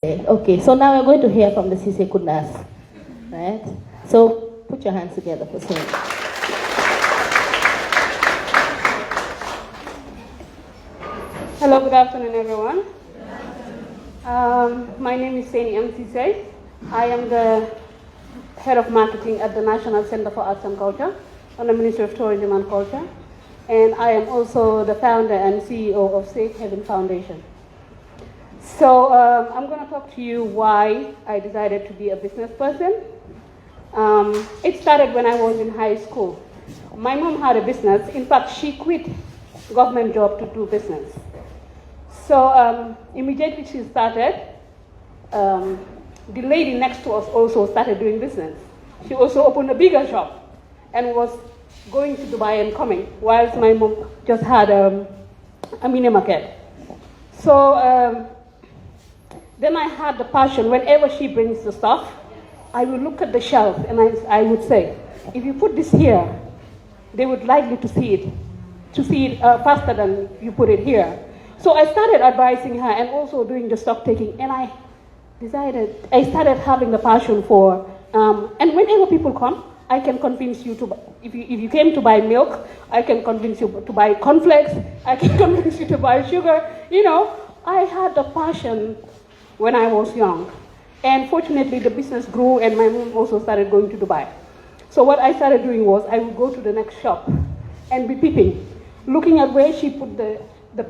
Okay, so now we're going to hear from the Ceesay Kundas, right? So put your hands together for Sainey. Hello, good afternoon, everyone. My name is Sainey Ceesay. I am the head of marketing at the National Center for Arts and Culture on the Ministry of Tourism and Culture, and I am also the founder and CEO of Safe Haven Foundation. So I'm going to talk to you why I decided to be a business person. It started when I was in high school. My mom had a business. In fact, she quit government job to do business. So immediately she started, the lady next to us also started doing business. She also opened a bigger shop and was going to Dubai and coming, whilst my mom just had a mini market. So then I had the passion. Whenever she brings the stuff, I will look at the shelf and I would say, if you put this here, they would likely to see it faster than you put it here. So I started advising her and also doing the stock taking, and I started having the passion for, and whenever people come, I can convince you to, if you came to buy milk, I can convince you to buy cornflakes, I can convince you to buy sugar. You know, I had the passion when I was young. And fortunately, the business grew and my mom also started going to Dubai. So what I started doing was I would go to the next shop and be peeping, looking at where she put the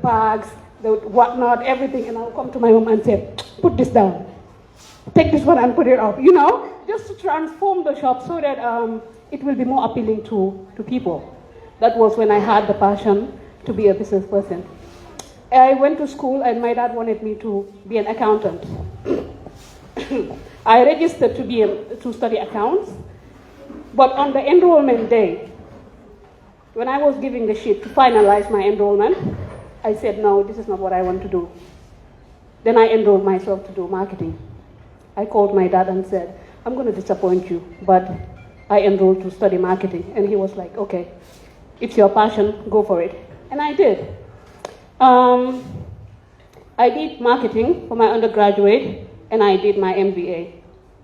bags, the whatnot, everything, and I'll come to my mom and say, put this down. Take this one and put it up, you know, just to transform the shop so that it will be more appealing to people. That was when I had the passion to be a business person. I went to school and my dad wanted me to be an accountant. I registered to study accounts, but on the enrollment day, when I was giving the sheet to finalize my enrollment, I said, no, this is not what I want to do. Then I enrolled myself to do marketing. I called my dad and said, I'm going to disappoint you, but I enrolled to study marketing. And he was like, okay, it's your passion, go for it. And I did. I did marketing for my undergraduate, and I did my MBA.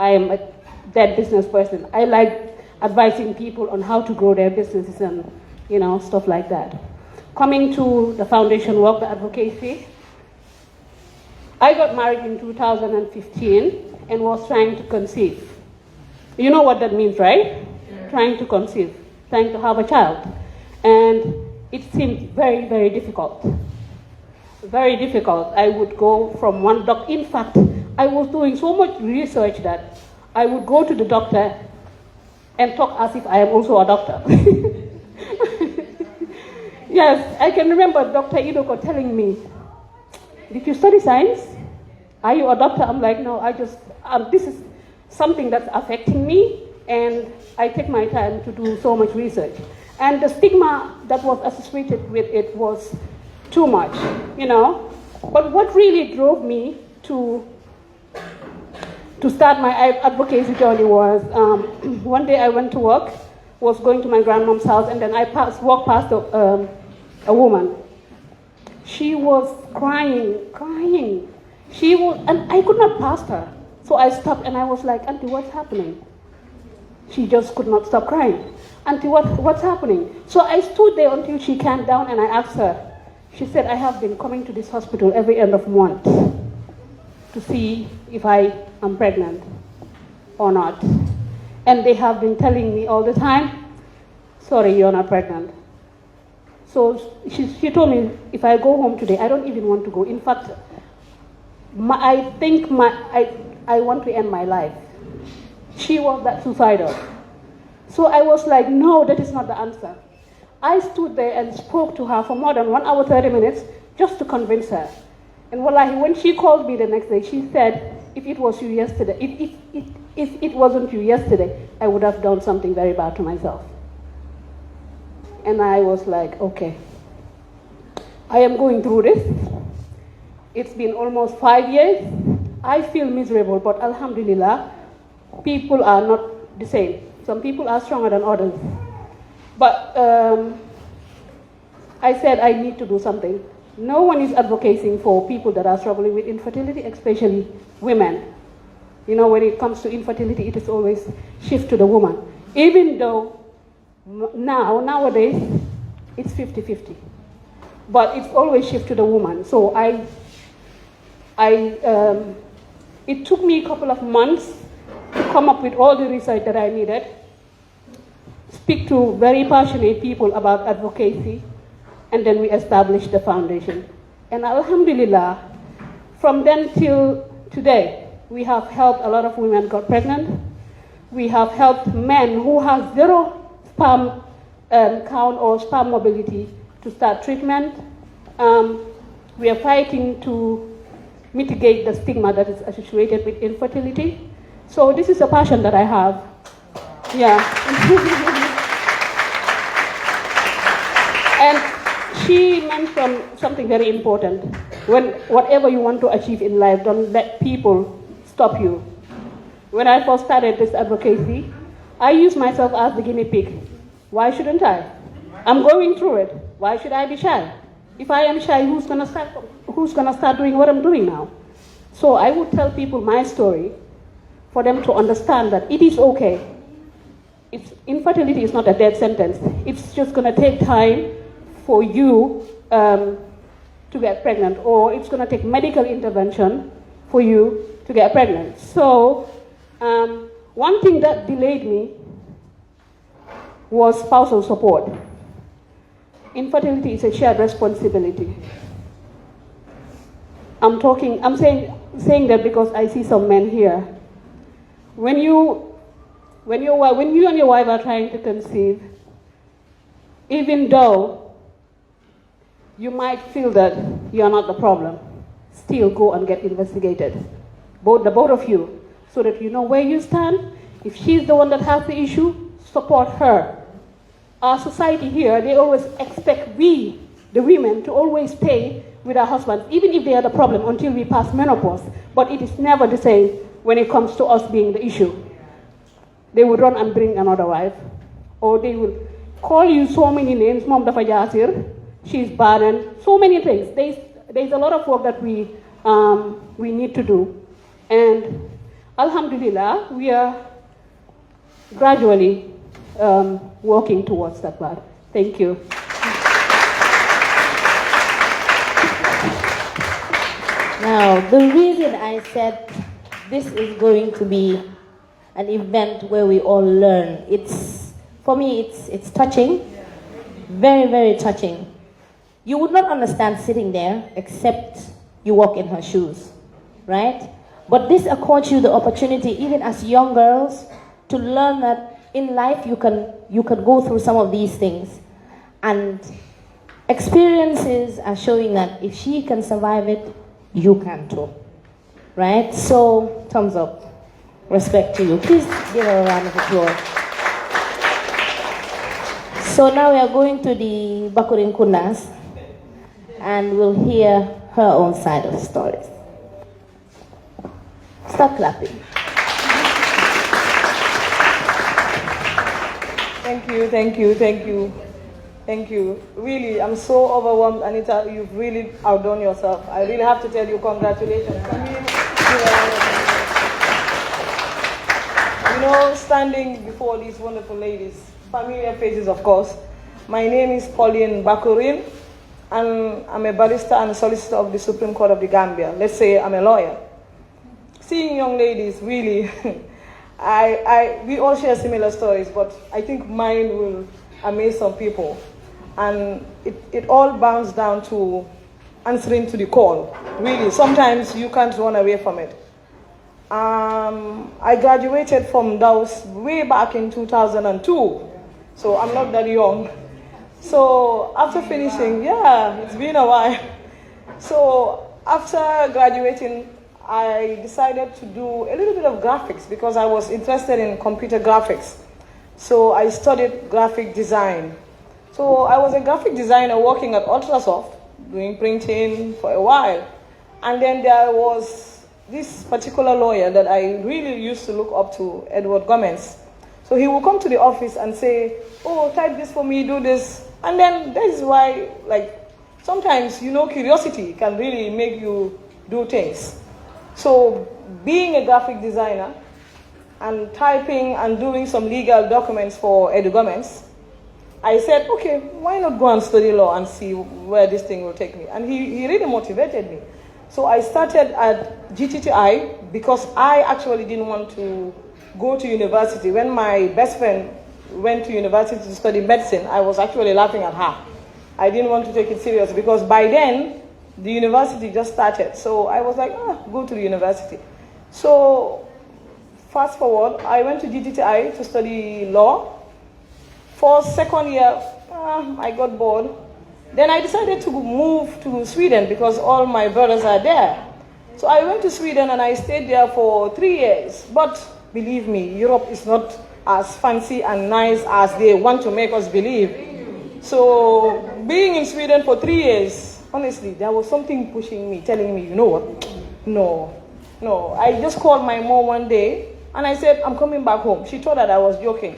I am that business person. I like advising people on how to grow their businesses and, you know, stuff like that. Coming to the foundation work, the advocacy, I got married in 2015 and was trying to conceive. You know what that means, right? Yeah. Trying to conceive, trying to have a child. And it seemed very, very difficult. Very difficult. I would go from one doctor. In fact, I was doing so much research that I would go to the doctor and talk as if I am also a doctor. Yes, I can remember Dr. Idoko telling me, did you study science? Are you a doctor? I'm like, no, this is something that's affecting me, and I take my time to do so much research. And the stigma that was associated with it was too much, you know. But what really drove me to start my advocacy journey was one day I went to work, was going to my grandmom's house, and then I walked past a woman. She was crying. And I could not pass her. So I stopped and I was like, Auntie, what's happening? She just could not stop crying. Auntie, what's happening? So I stood there until she calmed down and I asked her. She said, I have been coming to this hospital every end of month to see if I am pregnant or not. And they have been telling me all the time, sorry, you're not pregnant. So she told me, if I go home today, I don't even want to go. In fact, I think I want to end my life. She was that suicidal. So I was like, no, that is not the answer. I stood there and spoke to her for more than 1 hour, 30 minutes, just to convince her. And wallahi, when she called me the next day, she said, if it was you yesterday, if it wasn't you yesterday, I would have done something very bad to myself. And I was like, okay, I am going through this. It's been almost 5 years. I feel miserable, but alhamdulillah, people are not the same. Some people are stronger than others. But I said I need to do something. no one is advocating for people that are struggling with infertility, especially women. You know, when it comes to infertility, it is always shift to the woman. Even though nowadays, it's 50-50. But it's always shift to the woman. So it took me a couple of months to come up with all the research that I needed, speak to very passionate people about advocacy, and then we established the foundation. And alhamdulillah, from then till today, we have helped a lot of women got pregnant. We have helped men who have zero sperm count or sperm mobility to start treatment. We are fighting to mitigate the stigma that is associated with infertility. So this is a passion that I have. Yeah. And she mentioned something very important. Whatever you want to achieve in life, don't let people stop you. When I first started this advocacy, I used myself as the guinea pig. Why shouldn't I? I'm going through it. Why should I be shy? If I am shy, who's gonna start doing what I'm doing now? So I would tell people my story for them to understand that it is okay. Infertility is not a death sentence. It's just gonna take time for you to get pregnant, or it's gonna take medical intervention for you to get pregnant. So one thing that delayed me was spousal support. Infertility is a shared responsibility. I'm saying that because I see some men here. When you and your wife are trying to conceive, even though you might feel that you are not the problem, still go and get investigated. The both of you, so that you know where you stand. If she's the one that has the issue, support her. Our society here, they always expect we, the women, to always stay with our husbands, even if they are the problem, until we pass menopause. But it is never the same when it comes to us being the issue. They would run and bring another wife, or they will call you so many names, Mom dafa jasir, she's barren, so many things. There's a lot of work that we need to do. And alhamdulillah, we are gradually working towards that part. Thank you. Now, the reason I said this is going to be an event where we all learn, for me, it's touching, very, very touching. You would not understand sitting there except you walk in her shoes, right? But this accords you the opportunity, even as young girls, to learn that in life you can go through some of these things. And experiences are showing that if she can survive it, you can too, right? So, thumbs up. Respect to you. Please give her a round of applause. So now we are going to the Bakurin Kunas, and we'll hear her own side of the stories. Stop clapping. Thank you. Really, I'm so overwhelmed, Anita. You've really outdone yourself. I really have to tell you, congratulations. You know, standing before these wonderful ladies, familiar faces, of course. My name is Pauline Bakurin, and I'm a barrister and solicitor of the Supreme Court of the Gambia. Let's say I'm a lawyer. Seeing young ladies, really, we all share similar stories, but I think mine will amaze some people. And it all bounds down to answering to the call. Really, sometimes you can't run away from it. I graduated from Daos way back in 2002, so I'm not that young. So after finishing, it's been a while. So after graduating, I decided to do a little bit of graphics because I was interested in computer graphics. So I studied graphic design. So I was a graphic designer working at Ultrasoft, doing printing for a while. And then there was this particular lawyer that I really used to look up to, Edward Gomez. So he would come to the office and say, oh, type this for me, do this. And then that is why, sometimes, curiosity can really make you do things. So being a graphic designer and typing and doing some legal documents for governments, I said, okay, why not go and study law and see where this thing will take me? And he really motivated me. So I started at GTTI because I actually didn't want to go to university. When my best friend went to university to study medicine, I was actually laughing at her. I didn't want to take it serious because by then, the university just started. So I was like, go to the university. So fast forward, I went to GTTI to study law. For second year, I got bored. Then I decided to move to Sweden because all my brothers are there. So I went to Sweden and I stayed there for 3 years. But believe me, Europe is not as fancy and nice as they want to make us believe. So being in Sweden for 3 years, honestly, there was something pushing me, telling me, you know what? No. I just called my mom one day and I said, I'm coming back home. She thought that I was joking.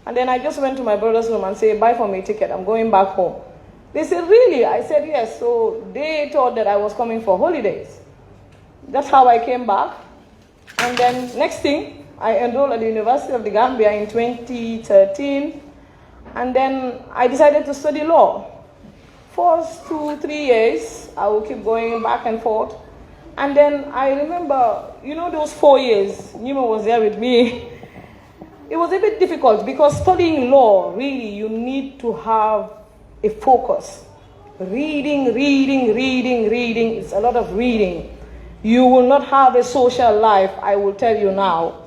And then I just went to my brother's room and said, buy for me a ticket, I'm going back home. They said, really? I said, yes. So they thought that I was coming for holidays. That's how I came back. And then next thing, I enrolled at the University of the Gambia in 2013. And then I decided to study law. First 2-3 years, I will keep going back and forth. And then I remember, those 4 years, Nima was there with me. It was a bit difficult because studying law, really, you need to have a focus. Reading, it's a lot of reading. You will not have a social life, I will tell you now.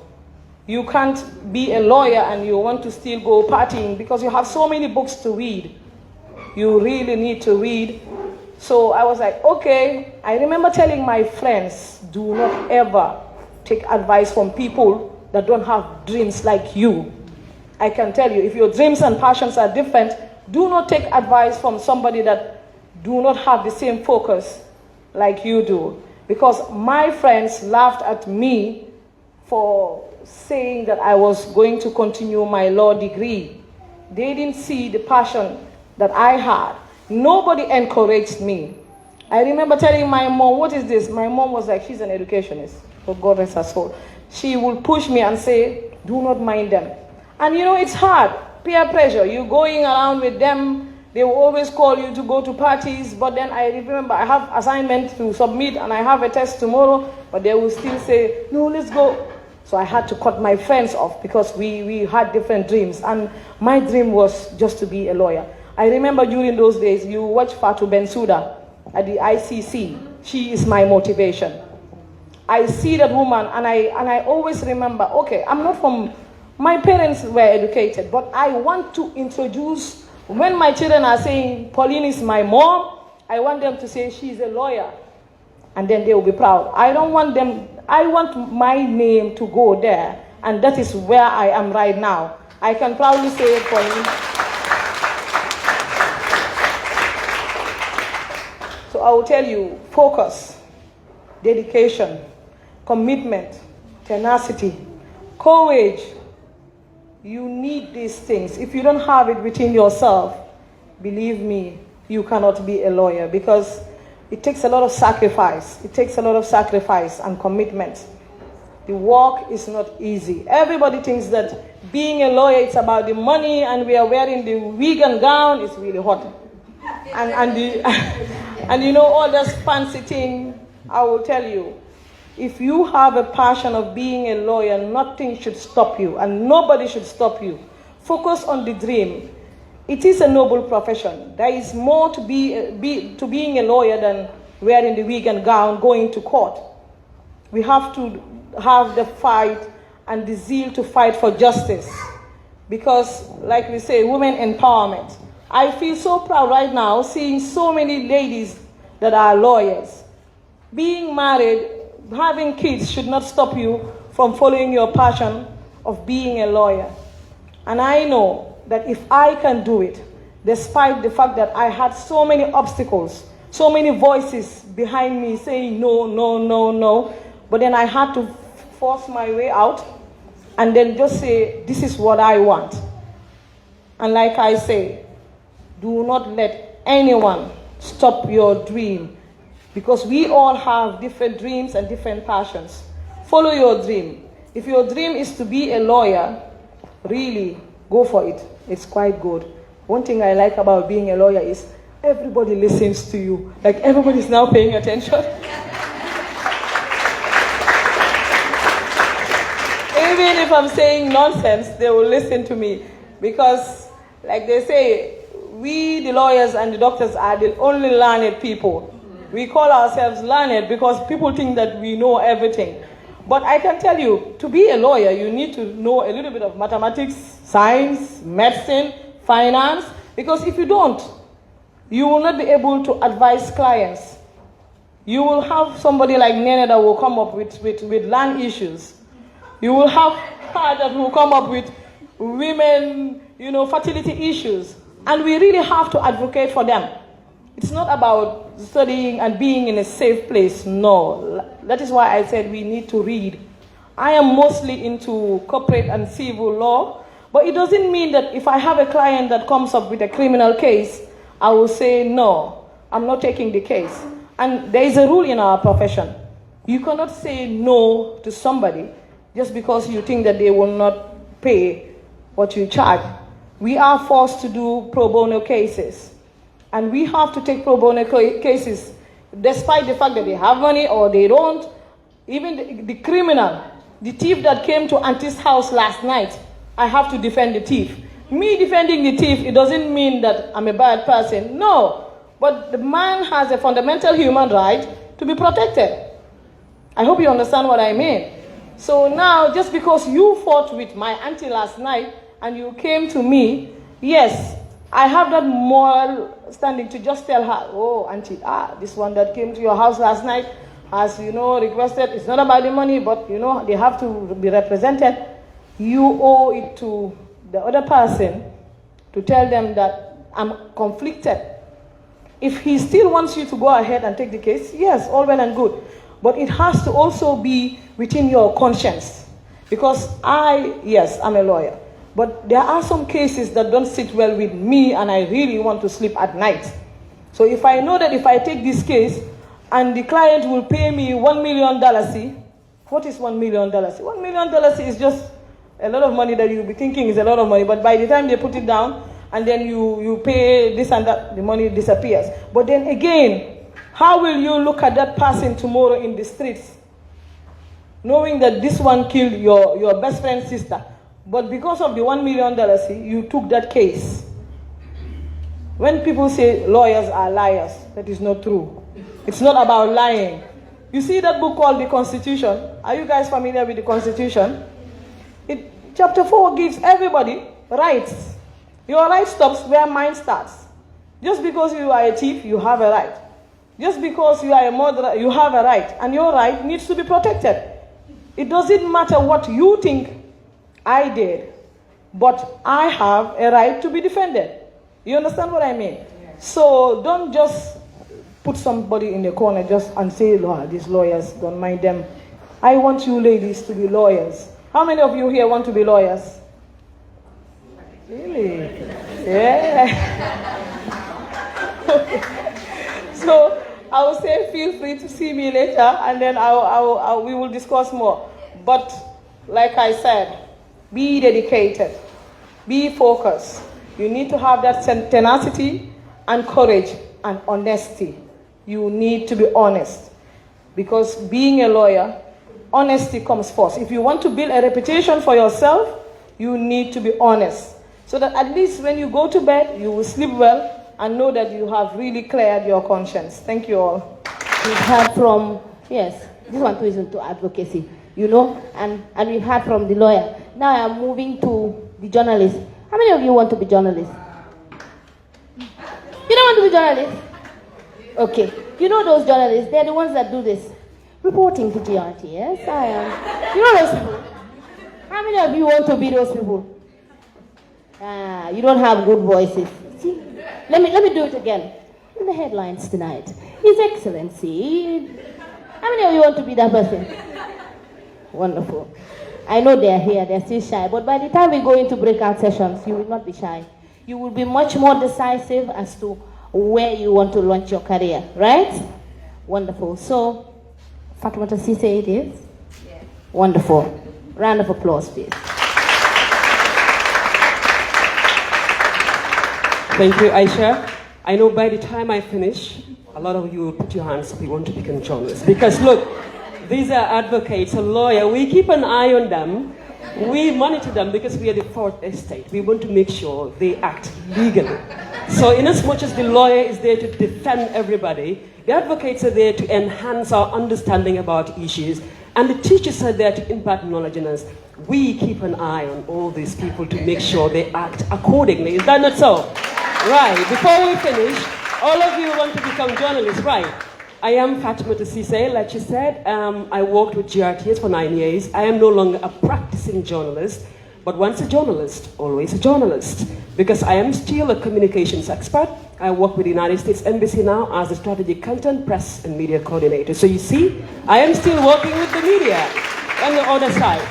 You can't be a lawyer and you want to still go partying because you have so many books to read. You really need to read. So I was like, okay. I remember telling my friends, do not ever take advice from people that don't have dreams like you. I can tell you, if your dreams and passions are different, do not take advice from somebody that do not have the same focus like you do. Because my friends laughed at me for saying that I was going to continue my law degree. They didn't see the passion that I had. Nobody encouraged me. I remember telling my mom, what is this? My mom was like, she's an educationist, for God rest her soul. She will push me and say, do not mind them. And it's hard, peer pressure. You're going around with them. They will always call you to go to parties. But then I remember I have assignment to submit and I have a test tomorrow. But they will still say, no, let's go. So I had to cut my friends off because we had different dreams. And my dream was just to be a lawyer. I remember during those days, you watch Fatou Bensouda at the ICC. She is my motivation. I see that woman and I always remember, okay, I'm not from, my parents were educated, but I want to introduce, when my children are saying, Pauline is my mom, I want them to say she's a lawyer. And then they will be proud. I don't want them, I want my name to go there. And that is where I am right now. I can proudly say it, Pauline. So I will tell you, focus, dedication, commitment, tenacity, courage. You need these things. If you don't have it within yourself, believe me, you cannot be a lawyer because it takes a lot of sacrifice. It takes a lot of sacrifice and commitment. The work is not easy. Everybody thinks that being a lawyer, it's about the money and we are wearing the wig and gown. It's really hot. And all this fancy thing, I will tell you, if you have a passion of being a lawyer, nothing should stop you and nobody should stop you. Focus on the dream. It is a noble profession. There is more to being a lawyer than wearing the wig and gown, going to court. We have to have the fight and the zeal to fight for justice. Because, like we say, women empowerment. I feel so proud right now seeing so many ladies that are lawyers. Being married, having kids should not stop you from following your passion of being a lawyer. And I know that if I can do it, despite the fact that I had so many obstacles, so many voices behind me saying no, no, no, no, but then I had to force my way out and then just say, this is what I want. And like I say, do not let anyone stop your dream. Because we all have different dreams and different passions. Follow your dream. If your dream is to be a lawyer, really go for it. It's quite good. One thing I like about being a lawyer is everybody listens to you. Like everybody's now paying attention. Even if I'm saying nonsense, they will listen to me. Because, like they say, we, the lawyers and the doctors, are the only learned people. We call ourselves learned because people think that we know everything. But I can tell you, to be a lawyer, you need to know a little bit of mathematics, science, medicine, finance. Because if you don't, you will not be able to advise clients. You will have somebody like Nene that will come up with land issues. You will have her that will come up with women, fertility issues. And we really have to advocate for them. It's not about studying and being in a safe place, no. That is why I said we need to read. I am mostly into corporate and civil law, but it doesn't mean that if I have a client that comes up with a criminal case, I will say, no, I'm not taking the case. And there is a rule in our profession. You cannot say no to somebody just because you think that they will not pay what you charge. We are forced to do pro bono cases. And we have to take pro bono cases despite the fact that they have money or they don't. Even the criminal, the thief that came to Auntie's house last night, I have to defend the thief. Me defending the thief, it doesn't mean that I'm a bad person. No. But the man has a fundamental human right to be protected. I hope you understand what I mean. So now, just because you fought with my auntie last night and you came to me, yes, I have that moral standing to just tell her, oh, auntie, this one that came to your house last night has, requested, it's not about the money, but, they have to be represented. You owe it to the other person to tell them that I'm conflicted. If he still wants you to go ahead and take the case, yes, all well and good. But it has to also be within your conscience. Because I'm a lawyer. But there are some cases that don't sit well with me and I really want to sleep at night. So if I know that if I take this case and the client will pay me $1 million, what is $1 million? $1 million is just a lot of money that you'll be thinking is a lot of money. But by the time they put it down and then you pay this and that, the money disappears. But then again, how will you look at that person tomorrow in the streets knowing that this one killed your best friend's sister? But because of the $1 million, you took that case. When people say lawyers are liars, that is not true. It's not about lying. You see that book called The Constitution? Are you guys familiar with the Constitution? Chapter 4 gives everybody rights. Your right stops where mine starts. Just because you are a thief, you have a right. Just because you are a murderer, you have a right. And your right needs to be protected. It doesn't matter what you think I did, but I have a right to be defended. You understand what I mean? Yeah. So don't just put somebody in the corner and say, these lawyers, don't mind them. I want you ladies to be lawyers. How many of you here want to be lawyers? Really? Yeah. So I will say feel free to see me later and then we will discuss more. But like I said, be dedicated, be focused. You need to have that tenacity and courage and honesty. You need to be honest. Because being a lawyer, honesty comes first. If you want to build a reputation for yourself, you need to be honest. So that at least when you go to bed, you will sleep well and know that you have really cleared your conscience. Thank you all. We've heard from, yes, this one too is into advocacy, and we've heard from the lawyer. Now I'm moving to the journalist. How many of you want to be journalists? You don't want to be journalists? Okay. You know those journalists, they're the ones that do this. Reporting to GRT, yes, I am. You know those people? How many of you want to be those people? You don't have good voices. See? Let me do it again. In the headlines tonight, His Excellency. How many of you want to be that person? Wonderful. I know they're here, they're still shy, but by the time we go into breakout sessions, you will not be shy. You will be much more decisive as to where you want to launch your career, right? Wonderful. So, Fatoumatta Ceesay it is? Yeah. Wonderful. Round of applause, please. Thank you, Aisha. I know by the time I finish, a lot of you will put your hands up, you want to become journalists. Because look, these are advocates, a lawyer, we keep an eye on them. We monitor them because we are the fourth estate. We want to make sure they act legally. So in as much as the lawyer is there to defend everybody, the advocates are there to enhance our understanding about issues, and the teachers are there to impart knowledge in us. We keep an eye on all these people to make sure they act accordingly. Is that not so? Right, before we finish, all of you want to become journalists, right? I am Fatoumatta Ceesay, like she said. I worked with GRTS for 9 years. I am no longer a practicing journalist, but once a journalist, always a journalist, because I am still a communications expert. I work with the United States Embassy now as a strategic content, press, and media coordinator. So you see, I am still working with the media on the other side.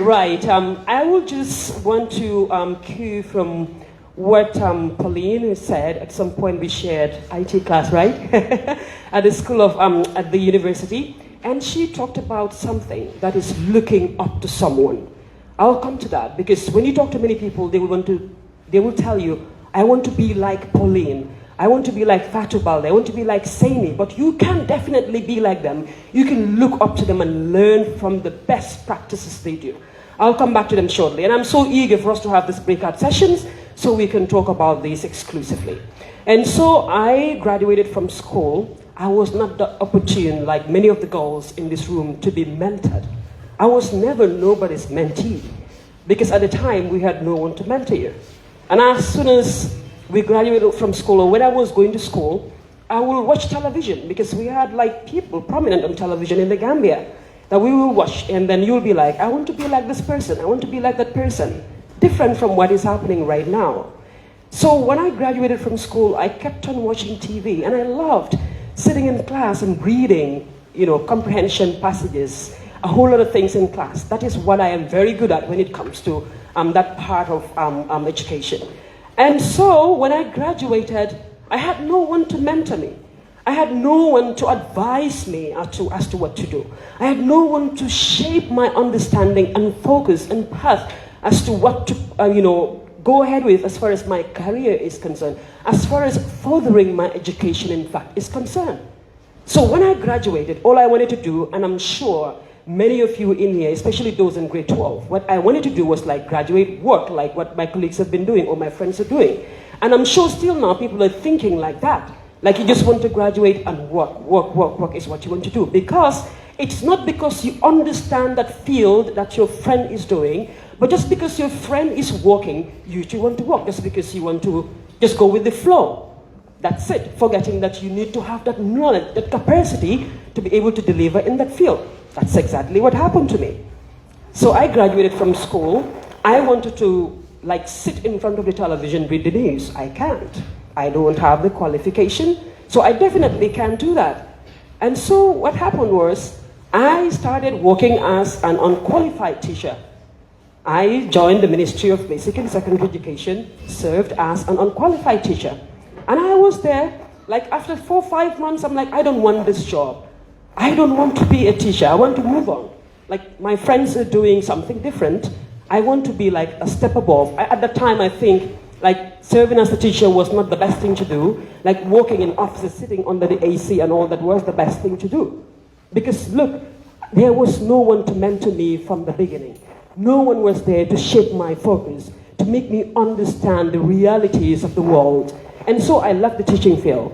Right, I will just want to cue from what Pauline said. At some point we shared IT class, right? At the school of, at the university. And she talked about something that is looking up to someone. I'll come to that, because when you talk to many people, they will tell you, I want to be like Pauline. I want to be like Fatoumatta. I want to be like Sainey. But you can definitely be like them. You can look up to them and learn from the best practices they do. I'll come back to them shortly. And I'm so eager for us to have these breakout sessions so we can talk about these exclusively. And so I graduated from school. I was not that opportune, like many of the girls in this room, to be mentored. I was never nobody's mentee, because at the time we had no one to mentor you. And as soon as we graduated from school, or when I was going to school, I will watch television, because we had like people prominent on television in the Gambia that we will watch, and then you'll be like, I want to be like this person, I want to be like that person. Different from what is happening right now. So when I graduated from school, I kept on watching TV, and I loved sitting in class and reading, comprehension passages, a whole lot of things in class. That is what I am very good at when it comes to that part of education. And so when I graduated, I had no one to mentor me. I had no one to advise me as to what to do. I had no one to shape my understanding and focus and path as to what to go ahead with as far as my career is concerned, as far as furthering my education, in fact, is concerned. So when I graduated, all I wanted to do, and I'm sure many of you in here, especially those in grade 12, what I wanted to do was like graduate work, like what my colleagues have been doing or my friends are doing. And I'm sure still now people are thinking like that. Like you just want to graduate and work is what you want to do. Because it's not because you understand that field that your friend is doing, but just because your friend is working, you too want to work. Just because you want to just go with the flow. That's it. Forgetting that you need to have that knowledge, that capacity to be able to deliver in that field. That's exactly what happened to me. So I graduated from school. I wanted to like sit in front of the television, read the news. I can't. I don't have the qualification. So I definitely can't do that. And so what happened was I started working as an unqualified teacher. I joined the Ministry of Basic and Secondary Education, served as an unqualified teacher. And I was there, like after 4 or 5 months, I'm like, I don't want this job. I don't want to be a teacher. I want to move on. Like my friends are doing something different. I want to be like a step above. At the time, I think like serving as a teacher was not the best thing to do. Like working in offices, sitting under the AC and all that was the best thing to do. Because look, there was no one to mentor me from the beginning. No one was there to shape my focus, to make me understand the realities of the world. And so I left the teaching field.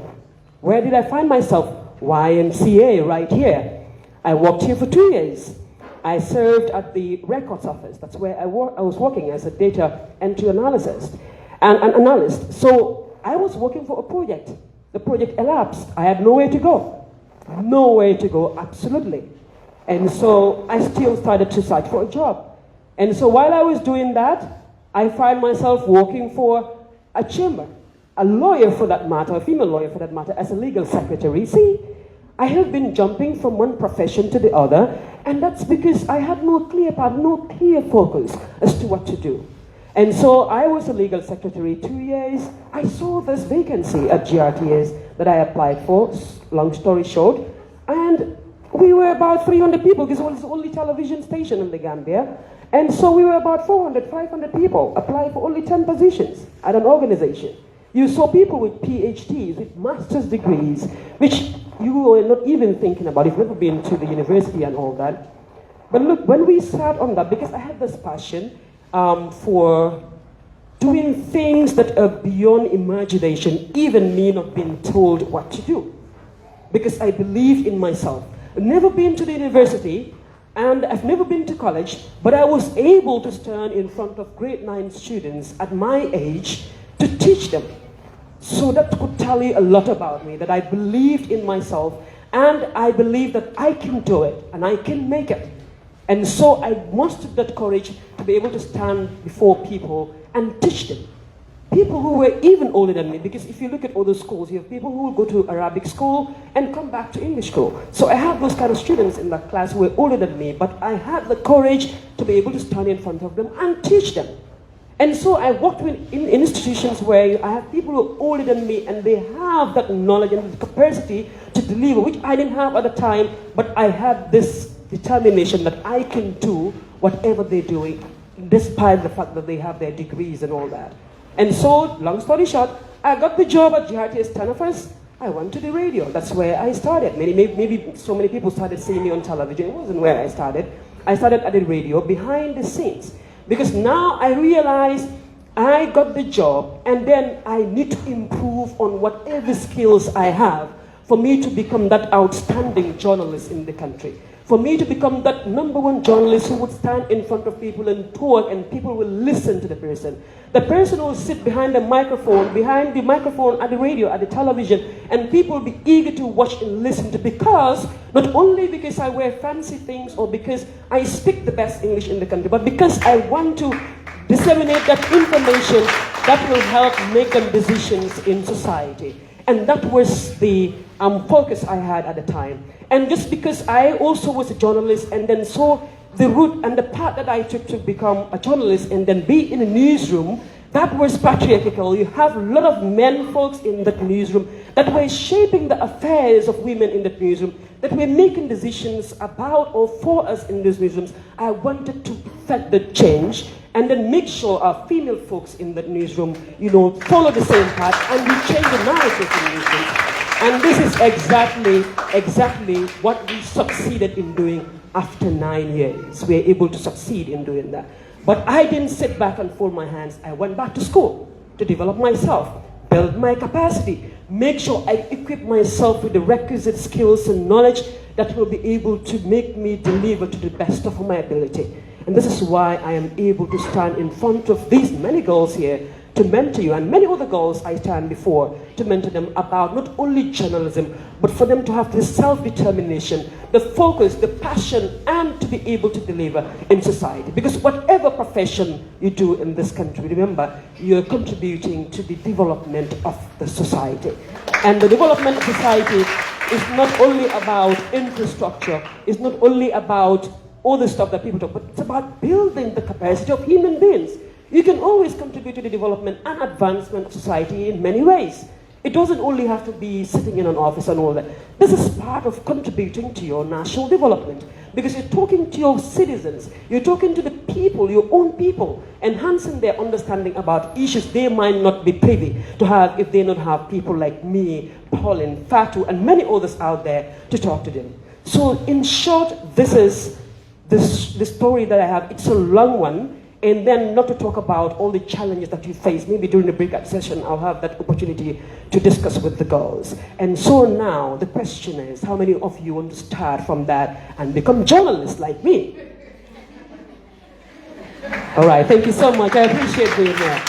Where did I find myself? YMCA, right here. I worked here for 2 years. I served at the records office. That's where I was working as a data entry analyst. So I was working for a project. The project elapsed. I had nowhere to go. Nowhere to go, absolutely. And so I still started to search for a job. And so while I was doing that, I found myself working for a chamber, a lawyer for that matter, a female lawyer for that matter, as a legal secretary. See, I have been jumping from one profession to the other, and that's because I had no clear path, no clear focus as to what to do. And so I was a legal secretary 2 years. I saw this vacancy at GRTS that I applied for, long story short. And we were about 300 people because it was the only television station in the Gambia. And so we were about 400, 500 people applied for only 10 positions at an organization. You saw people with PhDs, with master's degrees, which you were not even thinking about. You've never been to the university and all that. But look, when we sat on that, because I had this passion for doing things that are beyond imagination, even me not being told what to do. Because I believed in myself. I've never been to the university, and I've never been to college, but I was able to stand in front of grade 9 students at my age to teach them. So that could tell you a lot about me, that I believed in myself, and I believe that I can do it, and I can make it. And so I mustered that courage to be able to stand before people and teach them. People who were even older than me, because if you look at other schools, you have people who will go to Arabic school and come back to English school. So I have those kind of students in that class who were older than me, but I had the courage to be able to stand in front of them and teach them. And so I worked in institutions where I have people who are older than me and they have that knowledge and the capacity to deliver, which I didn't have at the time, but I had this determination that I can do whatever they're doing, despite the fact that they have their degrees and all that. And so, long story short, I got the job at GRTS Tenerife. I went to the radio. That's where I started. Maybe so many people started seeing me on television. It wasn't where I started. I started at the radio behind the scenes. Because now I realize I got the job and then I need to improve on whatever skills I have for me to become that outstanding journalist in the country. For me to become that #1 journalist who would stand in front of people and talk and people will listen to the person. The person will sit behind the microphone at the radio, at the television, and people will be eager to watch and listen to, because, not only because I wear fancy things or because I speak the best English in the country, but because I want to disseminate that information that will help make them decisions in society. And that was the focus I had at the time. And just because I also was a journalist and then saw the route and the path that I took to become a journalist and then be in a newsroom, that was patriarchal. You have a lot of men folks in that newsroom that were shaping the affairs of women in that newsroom, that were making decisions about or for us in these newsrooms. I wanted to effect the change and then make sure our female folks in that newsroom, follow the same path and we change the narrative in newsrooms. And this is exactly what we succeeded in doing after 9 years. We were able to succeed in doing that. But I didn't sit back and fold my hands. I went back to school to develop myself, build my capacity, make sure I equip myself with the requisite skills and knowledge that will be able to make me deliver to the best of my ability. And this is why I am able to stand in front of these many girls here to mentor you, and many other girls I stand before to mentor them about not only journalism, but for them to have this self-determination, the focus, the passion, and to be able to deliver in society. Because whatever profession you do in this country, remember, you're contributing to the development of the society. And the development of society is not only about infrastructure, it's not only about all the stuff that people talk, but it's about building the capacity of human beings. You can always contribute to the development and advancement of society in many ways. It doesn't only have to be sitting in an office and all that. This is part of contributing to your national development, because you're talking to your citizens, you're talking to the people, your own people, enhancing their understanding about issues they might not be privy to have if they don't have people like me, Pauline, Fatou, and many others out there to talk to them. So in short, this is the story that I have. It's a long one. And then not to talk about all the challenges that you face. Maybe during the breakout session, I'll have that opportunity to discuss with the girls. And so now, the question is, how many of you want to start from that and become journalists like me? All right, thank you so much. I appreciate being here.